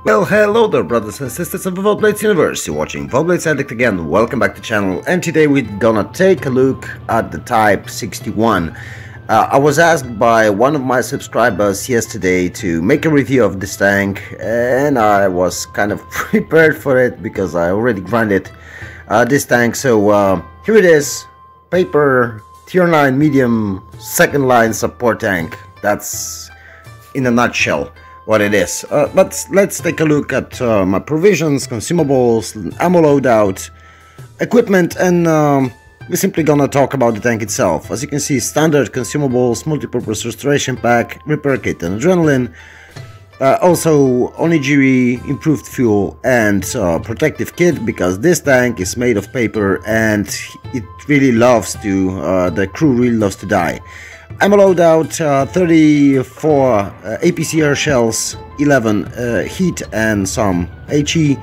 Well, hello there, brothers and sisters of the WoT Blitz universe. You're watching WoT Blitz Addict again. Welcome back to the channel, and today we're gonna take a look at the Type 61. I was asked by one of my subscribers yesterday to make a review of this tank, and I was kind of prepared for it because I already grinded this tank. So here it is, paper tier 9 medium second line support tank. That's in a nutshell what it is. But let's take a look at my provisions, consumables, ammo loadout, equipment, and we're simply gonna talk about the tank itself. As you can see, standard consumables, multi-purpose restoration pack, repair kit and adrenaline, also onigiri, improved fuel, and protective kit, because this tank is made of paper and it really loves to, the crew really loves to die. Ammo loadout, 34 APCR shells, 11 heat and some HE,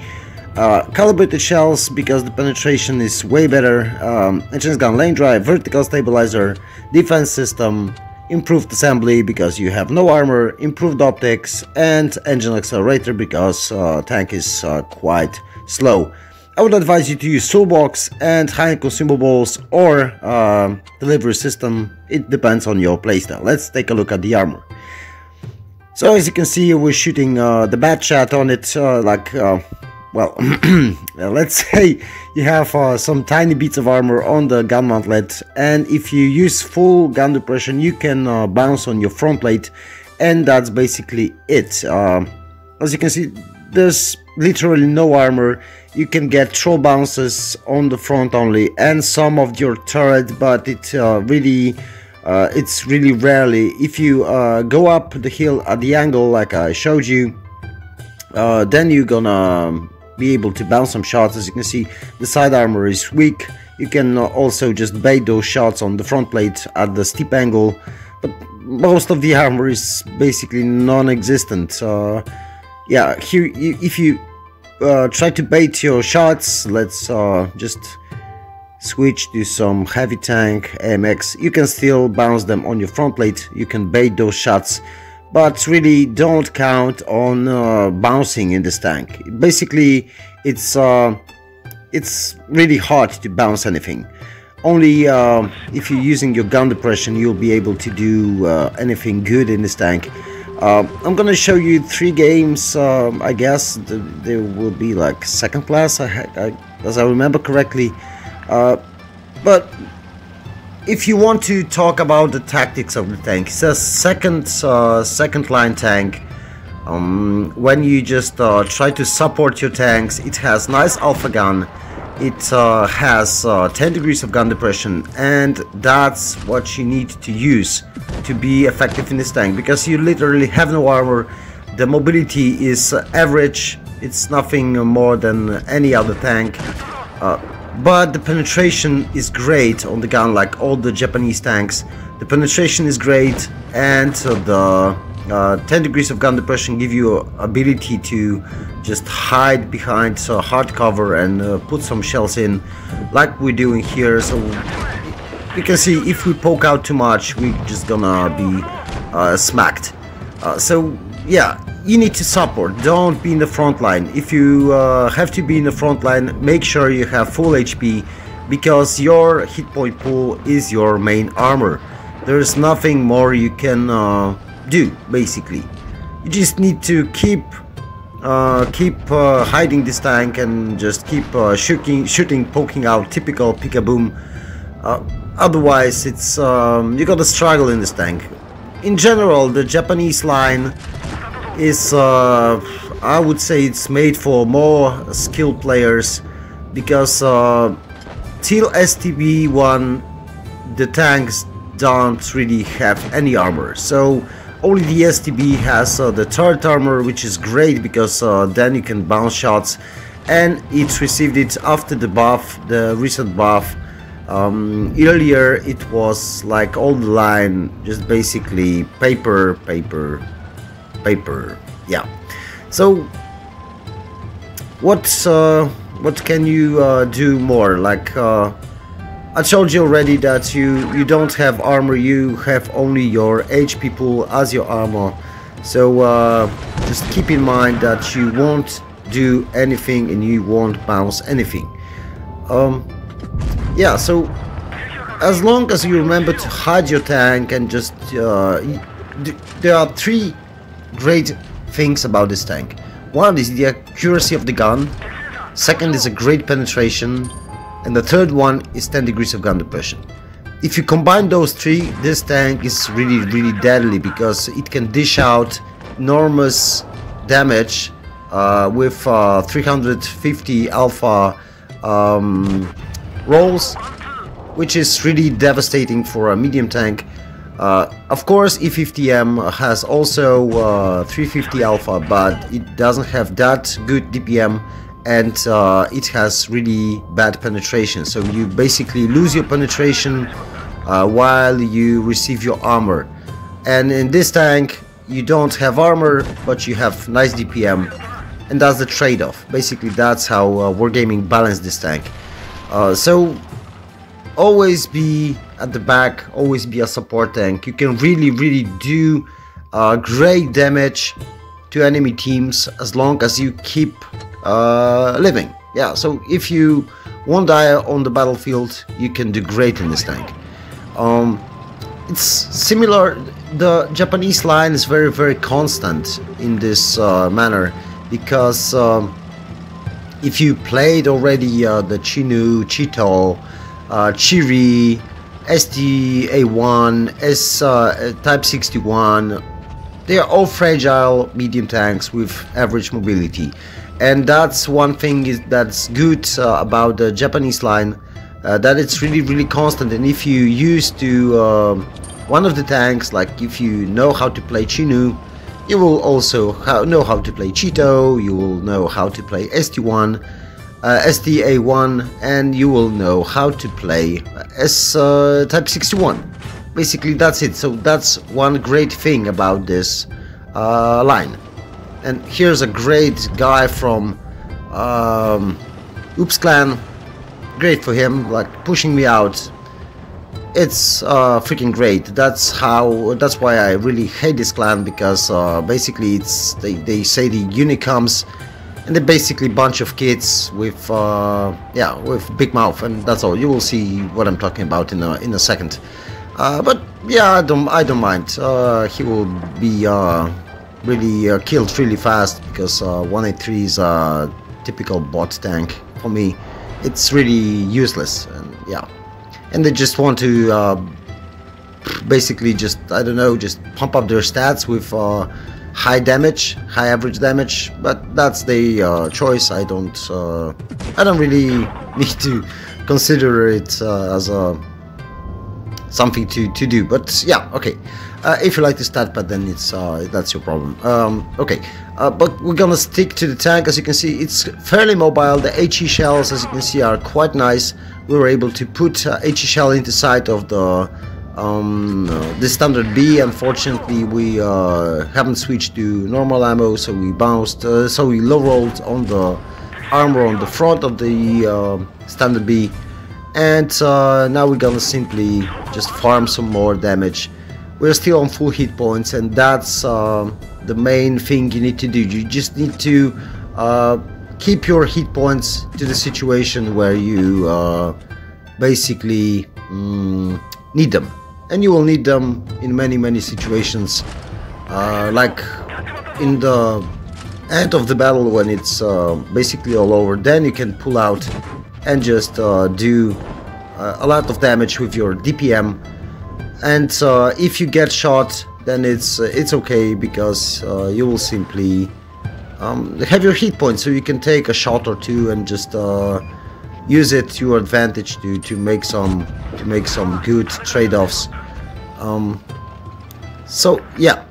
calibrated shells because the penetration is way better, engine gun lane drive, vertical stabilizer, defense system, improved assembly because you have no armor, improved optics, and engine accelerator because tank is quite slow. I would advise you to use toolbox and high-end consumables or delivery system. It depends on your playstyle. Let's take a look at the armor. So as you can see, we're shooting the bat shot on it, well, let's say you have some tiny bits of armor on the gun mantlet, and if you use full gun depression, you can bounce on your front plate, and that's basically it. As you can see, there's literally no armor. You can get throw bounces on the front only and some of your turret, but it's really rarely. If you go up the hill at the angle like I showed you, then you're gonna be able to bounce some shots. As you can see, the side armor is weak. You can also just bait those shots on the front plate at the steep angle, but most of the armor is basically non-existent. Yeah, here if you try to bait your shots, let's just switch to some heavy tank AMX. You can still bounce them on your front plate. You can bait those shots, but really don't count on bouncing in this tank. Basically, it's really hard to bounce anything. Only if you're using your gun depression, you'll be able to do anything good in this tank. I'm gonna show you 3 games. I guess there will be like second class, as I remember correctly. But if you want to talk about the tactics of the tank, it's a second line tank. When you just try to support your tanks, it has nice alpha gun. It has 10 degrees of gun depression, and that's what you need to use to be effective in this tank, because you literally have no armor. The mobility is average. It's nothing more than any other tank, but the penetration is great on the gun, like all the Japanese tanks. The penetration is great, and the 10 degrees of gun depression give you ability to just hide behind hard cover and put some shells in, like we're doing here. So you can see if we poke out too much, we're just gonna be smacked. So yeah, you need to support, don't be in the front line. If you have to be in the front line, make sure you have full HP, because your hit point pool is your main armor. There's nothing more you can do. Basically, you just need to keep hiding this tank and just keep shooting, poking out, typical pick-a-boom. Otherwise, it's you gotta struggle in this tank. In general, the Japanese line is, I would say, it's made for more skilled players, because till STB1 the tanks don't really have any armor. So only the STB has the turret armor, which is great because then you can bounce shots, and it received it after the buff, the recent buff. Earlier it was like all the line, just basically paper. Yeah. So what can you do more? Like I told you already that you don't have armor, you have only your HP pool as your armor. So just keep in mind that you won't do anything and you won't bounce anything. Yeah, so as long as you remember to hide your tank and just there are three great things about this tank. One is the accuracy of the gun, second is a great penetration, and the third one is 10 degrees of gun depression. If you combine those three, this tank is really deadly, because it can dish out enormous damage with 350 alpha rolls, which is really devastating for a medium tank. Of course, E50M has also 350 alpha, but it doesn't have that good DPM, and it has really bad penetration. So you basically lose your penetration while you receive your armor. And in this tank, you don't have armor, but you have nice DPM, and that's the trade-off. Basically, that's how Wargaming balanced this tank. So always be at the back, always be a support tank. You can really do great damage to enemy teams as long as you keep living. Yeah, so if you won't die on the battlefield, you can do great in this tank. It's similar, the Japanese line is very constant in this manner, because if you played already the Chinu, Chito, Chiri, STA1, Type 61, they are all fragile medium tanks with average mobility. And that's one thing that's good about the Japanese line, that it's really constant. And if you used to one of the tanks, like if you know how to play Chinu, you will also know how to play Cheeto, you will know how to play ST1, STA1, and you will know how to play Type 61. Basically, that's it. So that's one great thing about this line. And here's a great guy from Oops Clan. Great for him, like pushing me out. It's freaking great. That's why I really hate this clan, because basically they say the unit comes and they're basically a bunch of kids with yeah, with big mouth, and that's all. You will see what I'm talking about in a second. But yeah, I don't mind. He will be really killed really fast, because 183 is a typical bot tank for me. It's really useless, and yeah. And they just want to basically just, I don't know, just pump up their stats with high damage, high average damage. But that's their choice. I don't really need to consider it as something to do. But yeah, okay. If you like the stat pad, then it's that's your problem. Okay, but we're gonna stick to the tank. As you can see, it's fairly mobile. The HE shells, as you can see, are quite nice. We were able to put HE shell into sight of the standard B. Unfortunately, we haven't switched to normal ammo, so we bounced. So we low rolled on the armor on the front of the standard B, and now we're gonna simply just farm some more damage. We're still on full hit points, and that's the main thing you need to do. You just need to keep your hit points to the situation where you basically need them, and you will need them in many situations, like in the end of the battle, when it's basically all over. Then you can pull out and just do a lot of damage with your DPM. And if you get shot, then it's okay, because you will simply have your hit points, so you can take a shot or two and just use it to your advantage to make some good trade-offs. So yeah,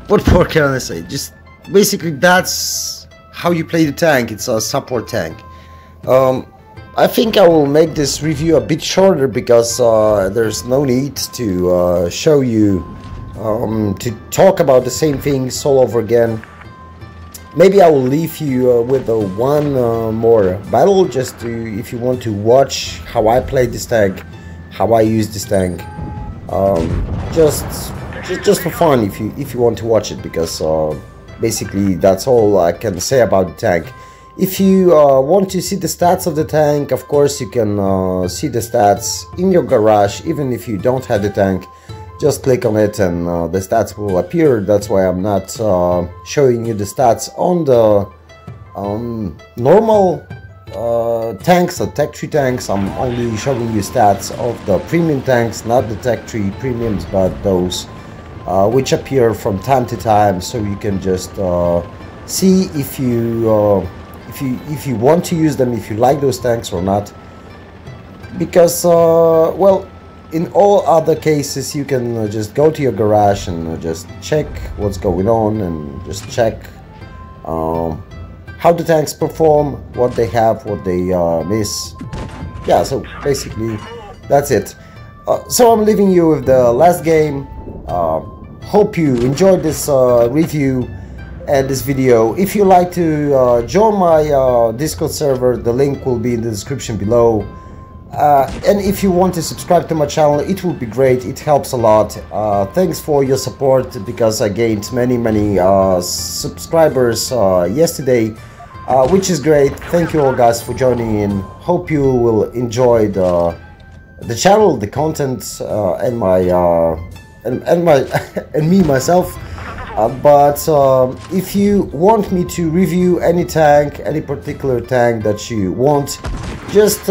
what more can I say? Just basically, that's how you play the tank. It's a support tank. I think I will make this review a bit shorter, because there's no need to show you to talk about the same things all over again. Maybe I will leave you with one more battle, just to, if you want to watch how I play this tank, how I use this tank. Just just for fun if you want to watch it, because basically that's all I can say about the tank. If you want to see the stats of the tank, of course you can see the stats in your garage, even if you don't have the tank. Just click on it and the stats will appear. That's why I'm not showing you the stats on the normal tanks, the Tech Tree tanks. I'm only showing you stats of the premium tanks, not the Tech Tree premiums, but those which appear from time to time, so you can just see if you want to use them, if you like those tanks or not. Because well, in all other cases you can just go to your garage and just check what's going on and just check how the tanks perform, what they have, what they miss. Yeah, so basically that's it. So I'm leaving you with the last game. Hope you enjoyed this review and this video. If you like to join my Discord server, the link will be in the description below. And if you want to subscribe to my channel, it would be great. It helps a lot. Thanks for your support, because I gained many subscribers yesterday, which is great. Thank you all guys for joining in. Hope you will enjoy the channel, the content, and my and me myself. But if you want me to review any tank, any particular tank that you want, just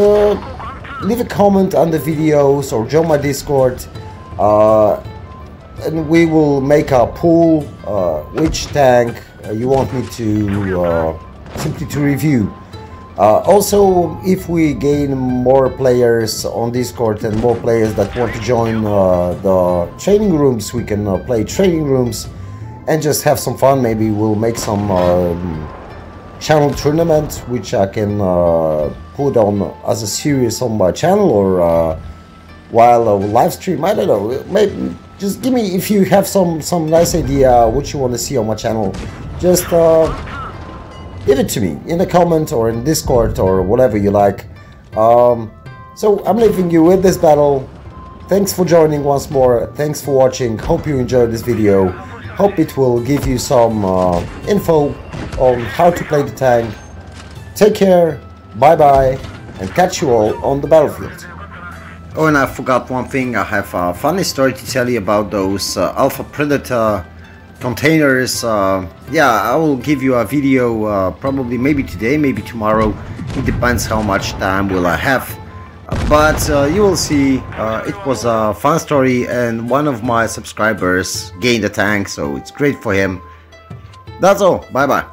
leave a comment on the videos or join my Discord, and we will make a poll which tank you want me to simply to review. Also, if we gain more players on Discord and more players that want to join the training rooms, we can play training rooms and just have some fun. Maybe we'll make some channel tournament, which I can put on as a series on my channel, or while a live stream. I don't know. Maybe just give me, if you have some nice idea what you want to see on my channel, just give it to me in a comment or in Discord or whatever you like. So I'm leaving you with this battle. Thanks for joining once more. Thanks for watching. Hope you enjoyed this video. Hope it will give you some info on how to play the tank. Take care, bye bye, and catch you all on the battlefield. Oh, and I forgot one thing. I have a funny story to tell you about those Alpha Predator containers. Yeah, I will give you a video probably maybe today, maybe tomorrow. It depends how much time will I have. But you will see, it was a fun story, and one of my subscribers gained a tank, so it's great for him. That's all. Bye bye.